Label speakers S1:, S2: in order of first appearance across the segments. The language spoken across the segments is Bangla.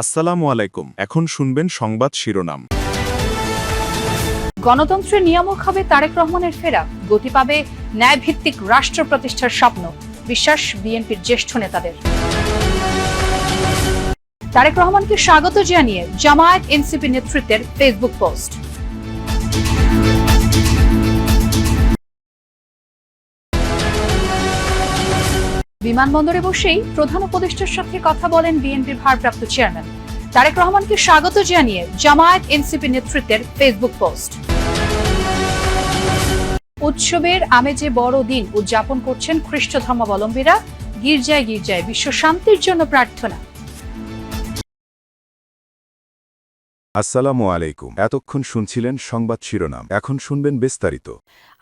S1: আসসালামু আলাইকুম। এখন শুনবেন সংবাদ শিরোনাম।
S2: গণতন্ত্রের নিয়ামক হবে তারেক রহমানের ফেরা, গতি পাবে ন্যায়ভিত্তিক রাষ্ট্র প্রতিষ্ঠার স্বপ্ন, বিশ্বাস বিএনপির জ্যেষ্ঠ নেতাদের। তারেক রহমানকে স্বাগত জানিয়ে জামায়াত এনসিপি নেতৃত্বের ফেসবুক পোস্ট। বিমানবন্দরে বসেই প্রধান উপদেষ্টার সাথে কথা বলেন বিএনপির ভারপ্রাপ্ত চেয়ারম্যান। তারেক রহমানকে স্বাগত জানিয়ে জামায়াত এনসিপি নেতৃত্বের ফেসবুক পোস্ট। উৎসবের আমেজে বড়দিন উদযাপন করছেন খ্রিস্ট ধর্মাবলম্বীরা, গির্জায় গির্জায় বিশ্ব শান্তির জন্য প্রার্থনা।
S1: আসসালামু আলাইকুম। এতক্ষণ শুনছিলেন সংবাদ শিরোনাম, এখন শুনবেন বিস্তারিত।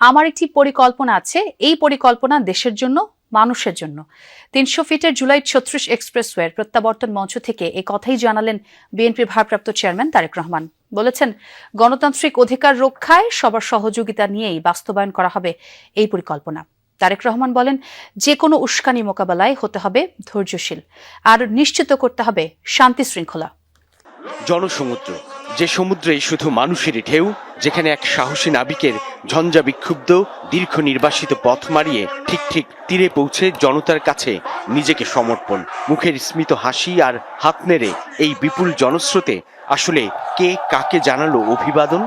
S2: আমার একটি পরিকল্পনা আছে, এই পরিকল্পনা দেশের জন্য, মানুষের জন্য। ৩০০ ফিটের জুলাই ৩৬ এক্সপ্রেসওয়ের প্রত্যাবর্তন মঞ্চ থেকে এই কথাই জানালেন বিএনপির ভারপ্রাপ্ত চেয়ারম্যান তারেক রহমান। বলেছেন, গণতান্ত্রিক অধিকার রক্ষায় সবার সহযোগিতা নিয়েই বাস্তবায়ন করা হবে এই পরিকল্পনা। তারেক রহমান বলেন, যে কোনো উস্কানি মোকাবেলায় হতে হবে ধৈর্যশীল, আর নিশ্চিত করতে হবে শান্তি শৃঙ্খলা।
S3: জনসমুদ্র, যে সমুদ্রে শুধু মানুষেরই ঢেউ, যেখানে এক সাহসী নাবিকের ঝঞ্ঝা বিক্ষুব্ধ দীর্ঘ নির্বাসিত পথ মারিয়ে ঠিক তীরে পৌঁছে জনতার কাছে নিজেকে সমর্পণ, মুখের স্মিত হাসি আর হাত নেড়ে এই বিপুল জনস্রোতে আসলে কে কাকে জানালো অভিবাদন?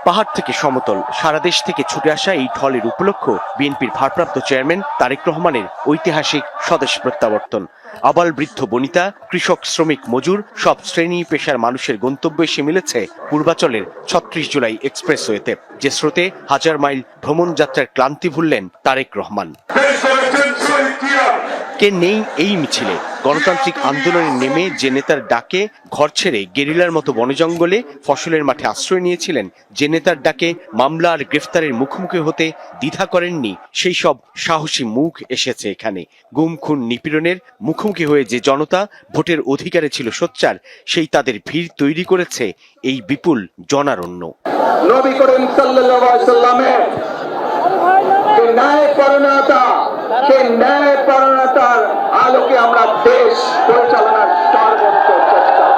S3: পাহাড় থেকে সমতল, সারা দেশ থেকে ছুটে আসা এই ঢলের উপলক্ষ বিএনপির ভারপ্রাপ্ত চেয়ারম্যান তারেক রহমানের ঐতিহাসিক স্বদেশ প্রত্যাবর্তন। আবাল বৃদ্ধ বনিতা, কৃষক, শ্রমিক, মজুর সব শ্রেণী পেশার মানুষের গন্তব্য এসে মিলেছে পূর্বাচলের ৩৬ জুলাই এক্সপ্রেসওয়েতে, যে স্রোতে হাজার মাইল ভ্রমণ যাত্রার ক্লান্তি ভুললেন তারেক রহমান। কে নেই এই মিছিলে? গণতান্ত্রিক আন্দোলনে নেমে যে নেতার ডাকে ঘর ছেড়ে গেরিলার মতো বনজঙ্গলে ফসলের মাঠে আশ্রয় নিয়েছিলেন, যে নেতার ডাকে মামলা আর গ্রেফতারের মুখোমুখি হতে দ্বিধা করেননি, সেই সব সাহসী মুখ এসেছে এখানে। গুম, খুন, নিপীড়নের মুখোমুখি হয়ে যে জনতা ভোটের অধিকারে ছিল সোচ্চার, সেই তাদের ভিড় তৈরি করেছে এই বিপুল জনারণ্য।
S4: নবী করিম সাল্লাল্লাহু আলাইহি ওয়াসাল্লামের ন্যায়পরায়ণতার আলোকে আমরা দেশ পরিচালনার সর্বোচ্চ চেষ্টা করব।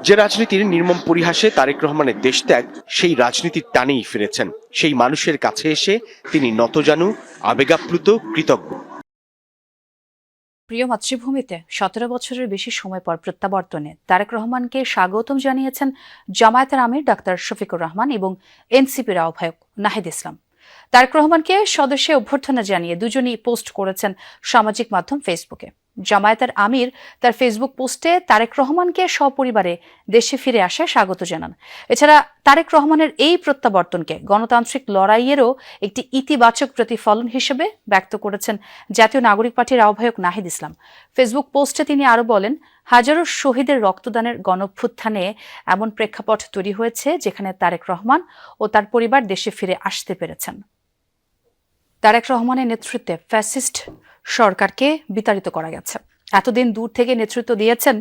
S3: যে রাজনীতির নির্মম পরিহাসে তারেক রহমানের দেশত্যাগ, সেই রাজনীতির টানেই ফিরেছেন। সেই মানুষের কাছে এসে তিনি নতজানু, আবেগাপ্লুত, কৃতজ্ঞ।
S2: প্রিয় মাতৃভূমিতে ১৭ বছরের বেশি সময় পর প্রত্যাবর্তনে তারেক রহমানকে স্বাগতম জানিয়েছেন জামায়াতের আমির ডাক্তার শফিকুর রহমান এবং এনসিপির আহ্বায়ক নাহিদ ইসলাম। তারেক রহমানকে স্বদেশে অভ্যর্থনা জানিয়ে দুজনই পোস্ট করেছেন সামাজিক মাধ্যম ফেসবুকে। জামায়াতের আমির তার ফেসবুক পোস্টে তারেক রহমানকে সপরিবারে দেশে ফিরে আসে স্বাগত জানান। এছাড়া তারেক রহমানের এই প্রত্যাবর্তনকে গণতান্ত্রিক লড়াইয়েরও একটি ইতিবাচক প্রতিফলন হিসেবে ব্যক্ত করেছেন জাতীয় নাগরিক পার্টির আহ্বায়ক নাহিদ ইসলাম। ফেসবুক পোস্টে তিনি আরও বলেন, হাজারো শহীদের রক্তদানের গণঅভ্যুত্থানে এমন প্রেক্ষাপট তৈরি হয়েছে যেখানে তারেক রহমান ও তার পরিবার দেশে ফিরে আসতে পেরেছেন। তারেক রহমানের নেতৃত্বে ফ্যাসিস্ট সরকারকে বিতাড়িত করা গেছে। এতদিন দূর থেকে নেতৃত্ব দিয়েছেন,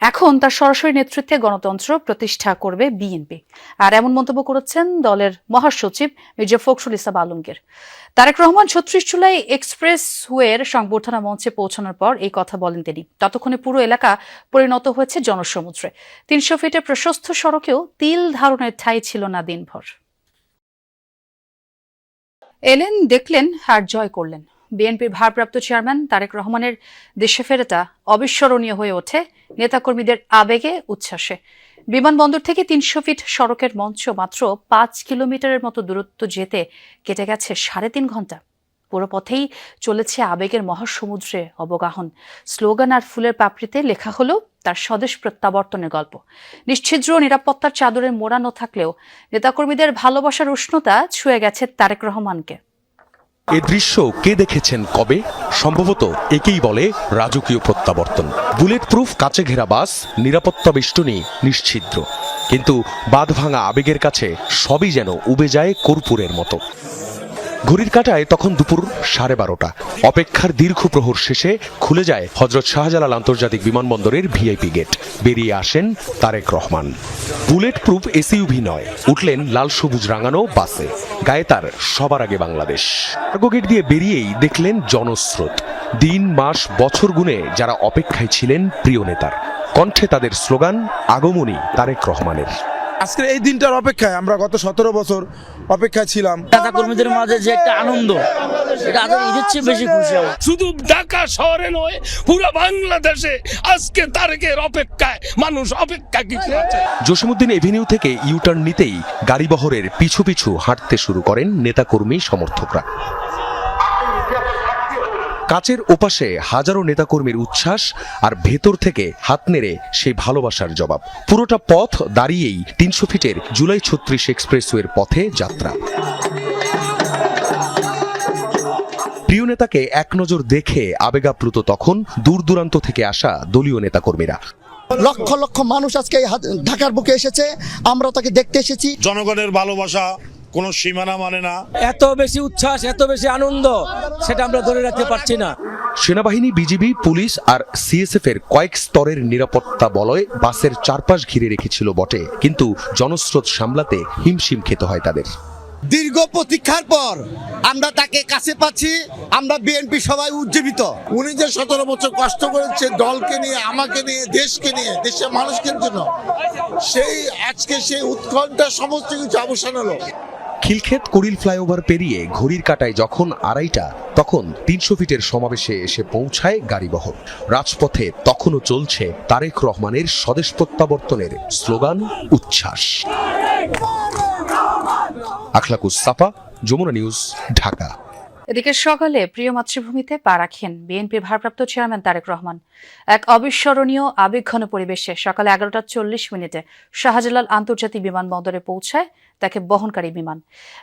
S2: এখন তার সরাসরি নেতৃত্বে গণতন্ত্র প্রতিষ্ঠা করবে বিএনপি। আর এমন মন্তব্য করেছেন দলের মহাসচিব মির্জা ফখরুল ইসলাম আলমগীর। তারেক রহমান ৩৬ জুলাই এক্সপ্রেসওয়ের সংবর্ধনা মঞ্চে পৌঁছানোর পর এই কথা বলেন তিনি। ততক্ষণে পুরো এলাকা পরিণত হয়েছে জনসমুদ্রে। ৩০০ ফিটের প্রশস্ত সড়কেও তিল ধারণের ঠাঁই ছিল না দিনভর। এলেন, দেখলেন আর জয় করলেন। বিএনপির ভারপ্রাপ্ত চেয়ারম্যান তারেক রহমানের দেশে ফেরাটা অবিস্মরণীয় হয়ে ওঠে নেতাকর্মীদের আবেগে, উচ্ছ্বাসে। বিমানবন্দর থেকে ৩০০ ফিট সড়কের মঞ্চ মাত্র ৫ কিলোমিটারের মতো দূরত্ব যেতে কেটে গেছে ৩.৫ ঘন্টা। পুরো পথেই চলেছে আবেগের মহাসমুদ্রে অবগাহন। স্লোগান আর ফুলের পাপড়িতে লেখা হলো তার স্বদেশ প্রত্যাবর্তনের গল্প। নিশ্ছিদ্র নিরাপত্তার চাদরে মোড়ানো থাকলেও নেতাকর্মীদের ভালোবাসার উষ্ণতা ছুঁয়ে গেছে তারেক রহমানকে।
S5: এ দৃশ্য কে দেখেছেন কবে? সম্ভবত একেই বলে রাজকীয় প্রত্যাবর্তন। বুলেট প্রুফ কাচে ঘেরা বাস, নিরাপত্তা বেষ্টনী নিশ্ছিদ্র, কিন্তু বাঁধভাঙা আবেগের কাছে সবই যেন উবে যায় কর্পূরের মতো। ঘড়ির কাঁটায় তখন দুপুর 12:30। অপেক্ষার দীর্ঘ প্রহর শেষে খুলে যায় হযরত শাহজালাল আন্তর্জাতিক বিমানবন্দরের ভিআইপি গেট। বেরিয়ে আসেন Tarique Rahman. Bulletproof SUV নয়, উঠলেন লাল সবুজ রাঙানো বাসে। গায়ে তার সবার আগে বাংলাদেশ। কার্গো গেট দিয়ে বেরিয়েই দেখলেন জনস্রোত। দিন মাস বছর গুণে যারা অপেক্ষায় ছিলেন প্রিয় নেতার। কণ্ঠে তাদের স্লোগান, আগমনী তারেক রহমানের।
S6: আজকের এই দিনটার অপেক্ষায় আমরা গত 17 বছর অপেক্ষায় ছিলাম।
S7: নেতা কর্মীদের মাঝে যে একটা আনন্দ, এটা ঈদের চেয়ে বেশি খুশি আমার।
S8: শুধু ঢাকা শহরে নয়, পুরো বাংলাদেশে আজকে তারেকের অপেক্ষায় মানুষ অপেক্ষা কিছু আছে।
S5: জসীমউদ্দিন এভিনিউ থেকে ইউটার্ন নিতেই গাড়িবহরের পিছু পিছু হাঁটতে শুরু করেন নেতাকর্মী সমর্থকরা। কাচের ওপাশে হাজারো নেতাকর্মীর উচ্ছ্বাস, আর ভেতর থেকে হাত নেড়ে সেই ভালোবাসার জবাব। পুরোটা পথ দাঁড়িয়েই 300 ফিটের জুলাই 36 এক্সপ্রেসওয়ের পথে যাত্রা। প্রিয় নেতাকে এক নজর দেখে আবেগাপ্লুত তখন দূর দূরান্ত থেকে আসা দলীয় নেতাকর্মীরা।
S9: লক্ষ লক্ষ মানুষ আজকে ঢাকার বুকে এসেছে, আমরা তাকে দেখতে এসেছি।
S10: জনগণের ভালোবাসা কোনো সীমানা মানে না।
S7: এত বেশি উচ্ছ্বাস, এত বেশি আনন্দ, সেটা আমরা ধরে রাখতে পারছি না।
S5: সেনাবাহিনী, বিজিবি, পুলিশ আর সিএসএফ এর কয়েক স্তরের নিরাপত্তা বলয় বাসের চারপাশ ঘিরে রেখেছিল বটে, কিন্তু জনস্রোত সামলাতে হিমশিম খেতে হয় তাদের।
S9: দীর্ঘ প্রতীক্ষার পর আমরা তাকে কাছে পাচ্ছি। আমরা বিএনপি সবাই উজ্জীবিত।
S10: উনি যে 17 বছর কষ্ট করেছে দলকে নিয়ে, আমাকে নিয়ে, দেশকে নিয়ে, দেশের মানুষকে জন্য, সেই আজকে সেই উৎকণ্ঠা সমস্ত কিছু অবসান হলো।
S5: খিলক্ষেত কুড়িল ফ্লাইওভার পেরিয়ে ঘড়ির কাঁটায় যখন 2:30, তখন 300 ফিটের সমাবেশে এসে পৌঁছায় গাড়িবহর। রাজপথে তখনও চলছে তারেক রহমানের স্বদেশ প্রত্যাবর্তনের স্লোগান, উচ্ছ্বাস। আখলাকুস সাফা, যমুনা নিউজ, ঢাকা।
S2: এদিকে সকালে প্রিয় মাতৃভূমিতে পা রাখেন বিএনপির ভারপ্রাপ্ত চেয়ারম্যান তারেক রহমান। এক অবিস্মরণীয় আবেগঘন পরিবেশে সকালে 11:40 শাহজালাল আন্তর্জাতিক বিমানবন্দরে পৌঁছায় তাকে বহনকারী বিমান।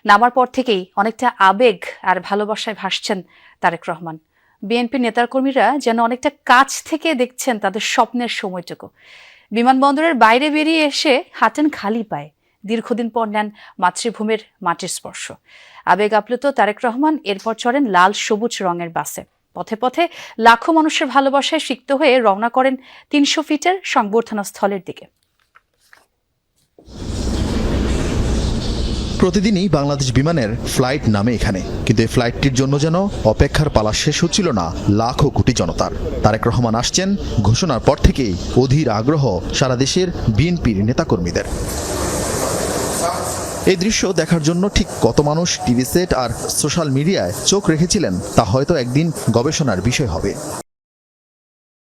S2: নামার পর থেকেই অনেকটা আবেগ আর ভালোবাসায় ভাসছেন তারেক রহমান। বিএনপির নেতাকর্মীরা যেন অনেকটা কাছ থেকে দেখছেন তাদের স্বপ্নের সময়টুকু। বিমানবন্দরের বাইরে বেরিয়ে এসে হাঁটেন খালি পায়ে। দীর্ঘদিন পর নেন মাতৃভূমির মাটির স্পর্শ। আবেগ আপ্লুত তারেক রহমান এরপর চড়েন লাল সবুজ রঙের বাসে। পথে পথে লাখো মানুষের ভালোবাসায় সিক্ত হয়ে রওনা করেন 300 ফিটের সংবর্ধনা স্থলের দিকে।
S11: প্রতিদিনই বাংলাদেশ বিমানের ফ্লাইট নামে এখানে, কিন্তু এই ফ্লাইটটির জন্য যেন অপেক্ষার পালা শেষ হচ্ছিল না লাখো কোটি জনতার। তারেক রহমান আসছেন ঘোষণার পর থেকেই অধীর আগ্রহ সারা দেশের বিএনপির নেতাকর্মীদের। এই দৃশ্য দেখার জন্য ঠিক কত মানুষ টিভি সেট আর সোশ্যাল মিডিয়ায় চোখ রেখেছিলেন তা হয়তো একদিন গবেষণার বিষয় হবে।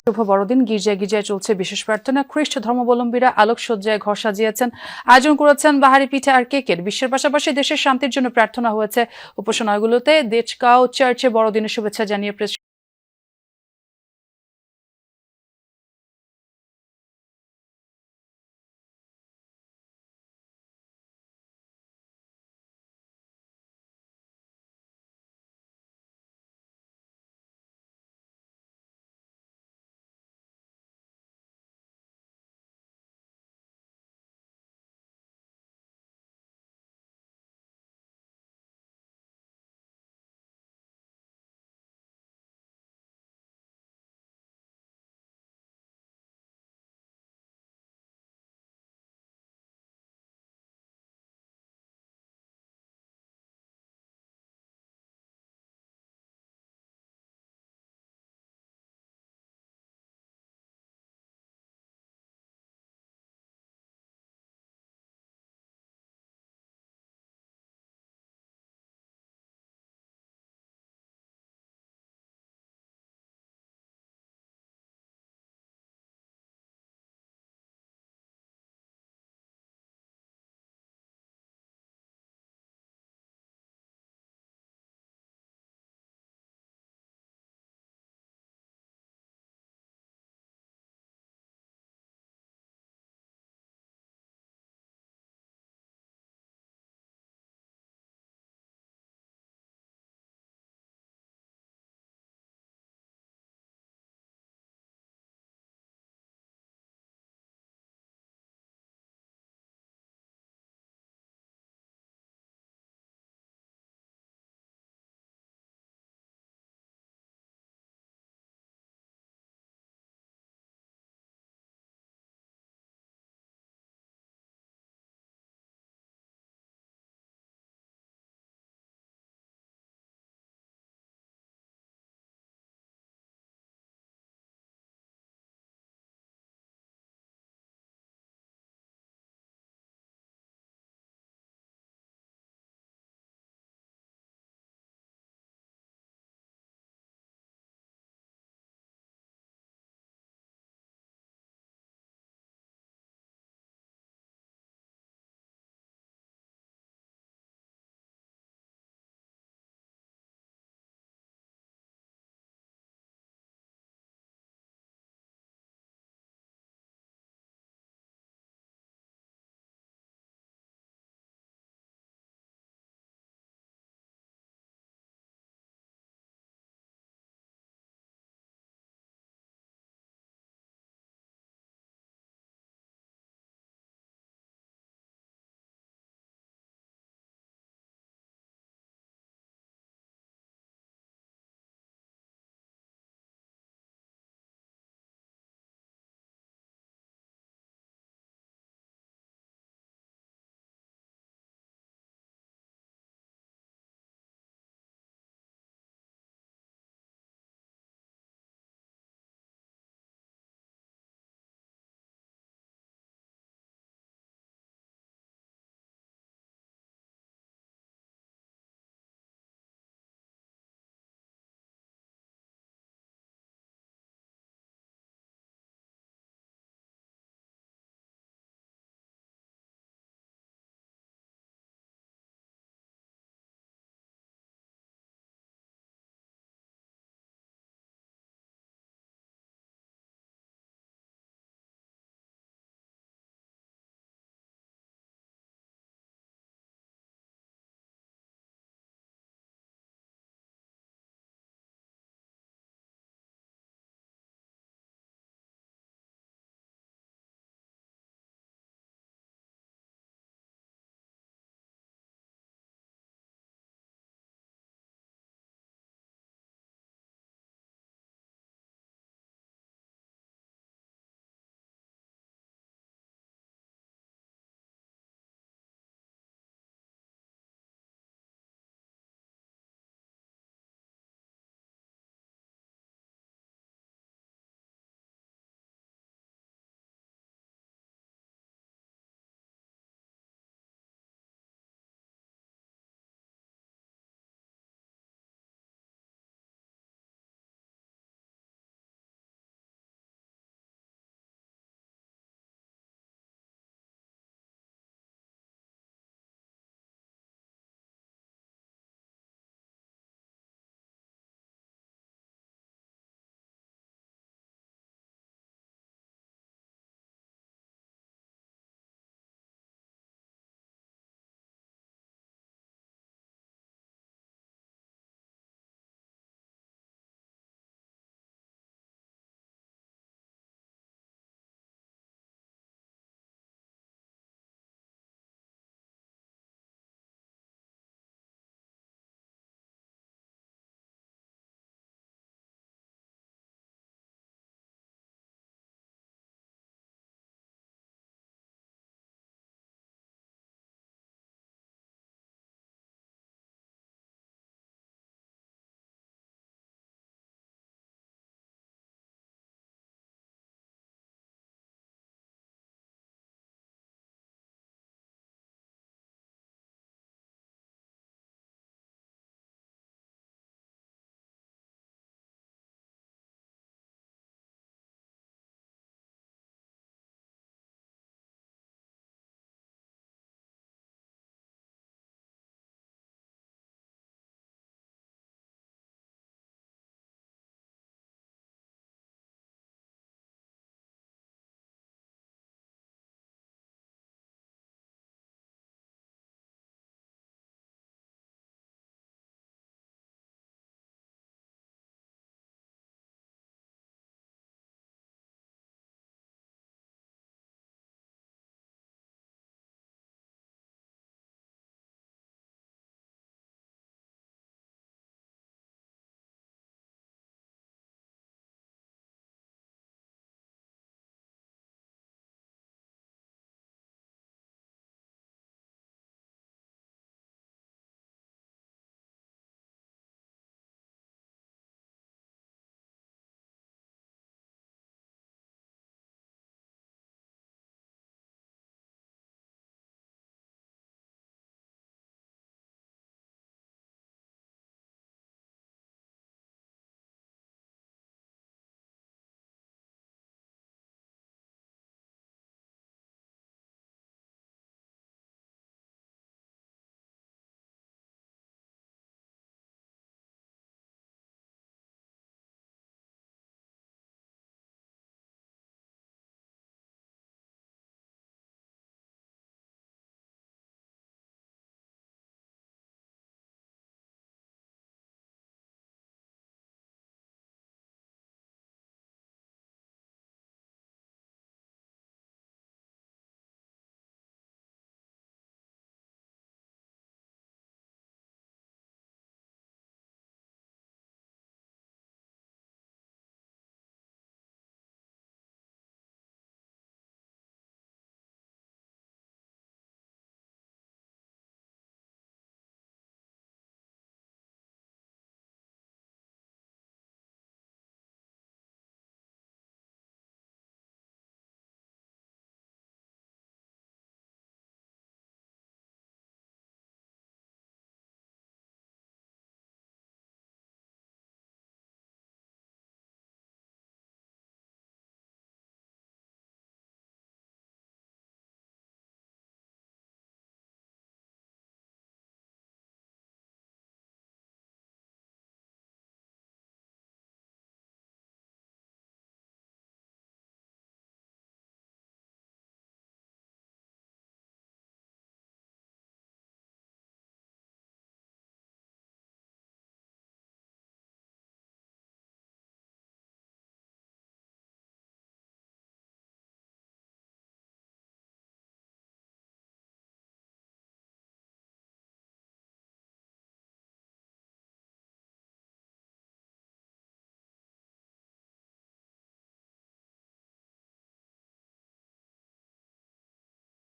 S2: শুভ বড়দিন। গির্জায় গির্জায় চলছে বিশেষ প্রার্থনা। খ্রিস্ট ধর্মাবলম্বীরা আলোকসজ্জায় ঘর সাজিয়েছেন, আয়োজন করেছেন বাহারি পিঠা আর কেকের। বিশ্বের পাশাপাশি দেশের শান্তির জন্য প্রার্থনা হয়েছে উপাসনালয়গুলোতে। দেচকাও চার্চে বড়দিনের শুভেচ্ছা জানিয়ে